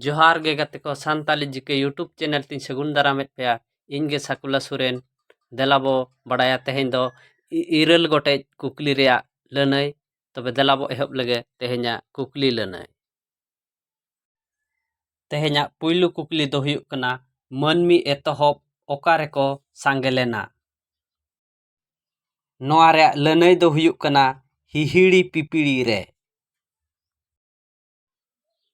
जोहार गे गाते को सानताली जीके यूट्यूब चैनल तीन सगुन दारामेद पेया इनगे साकुला सुरेन देलाबो बड़ाया तेहें दो इरल गोटे कुकली रेया लनई तबे देलाबो एहब लगे तेहेंया कुकली लनई तेहेंया पुइलु कुकली दो हुयुक कना मनमी एतहब ओकारे को सांगे लेना नोआ रे लनई दो हुयुक कना हिहिड़ी पिपिड़ी रे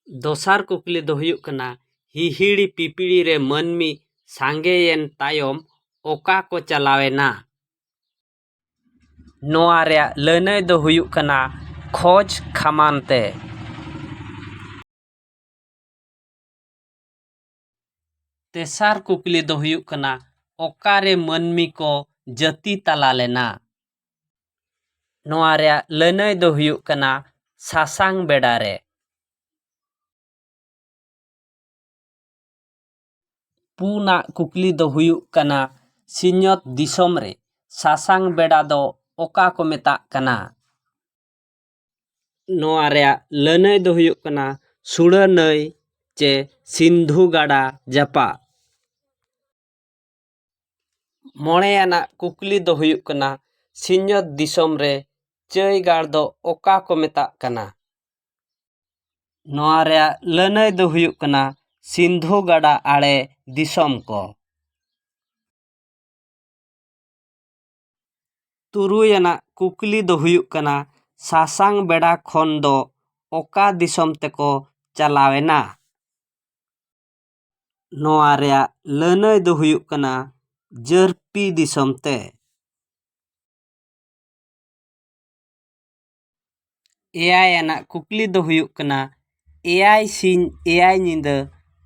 दोसार कुकली दो हुयुक कना हिहिड़ी पिपिड़ी रे मनमी सांगेयन तायम ओका को चलावेना नोआ रे लनई दो हुयुक कना खोज खमानते तेसार कुकली दो हुयुक कना ओकारे मनमी को जति तला लेना नोआ रे लनई दो हुयुक कना सासांग बेड़ा रे पुना कुकली दो हुयुक कना सिन्यत दिसोम रे सासांग बेड़ा दो ओका को मेताक कना नोआ रे लनई दो हुयुक कना सुड़ा नई चे सिंधु गाड़ा जपा मोड़ेयाना कुकली दो हुयुक कना सिन्यत दिसोम रे चई गाड़ दो ओका को मेताक कना नोआ रे लनई दो हुयुक कना सिंधु गाड़ा आड़े दिसोम को तुरुयाना कुकली दो हुयुक कना सासांग बेड़ा खन दो ओका दिसोम तेको चलावेना नोआ रे लनई दो हुयुक कना जरपी दिसोम ते एयाना कुकली दो हुयुक कना एयाय सिंह एयाय निंद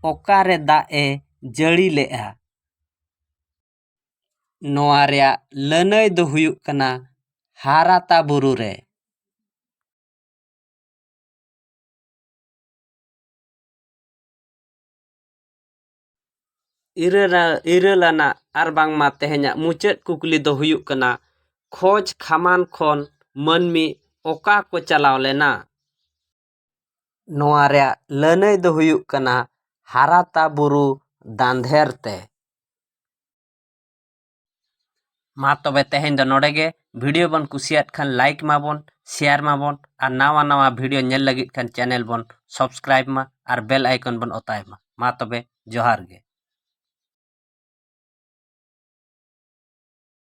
ओकारे दा ए जड़ी लेआ नोआ रे लनई दो हुयुक कना हाराता बुरु रे इरलाना आरबांगमा तेहेंया मुचेद कुकली दो हुयुक कना खोज खमान खन मनमी ओका को चलाव लेना नोआ रे लनई दो हुयुक कना हाराता बुरु दांधेर ते मा तबे तेहें दो नोडेगे वीडियो बन कुसियात खान लाइक माबोन शेयर माबोन और नावा नावा वीडियो नेल लगित खान चैनल बन सब्सक्राइब मा और बेल आइकन बन ओताय मा तबे जोहार गे।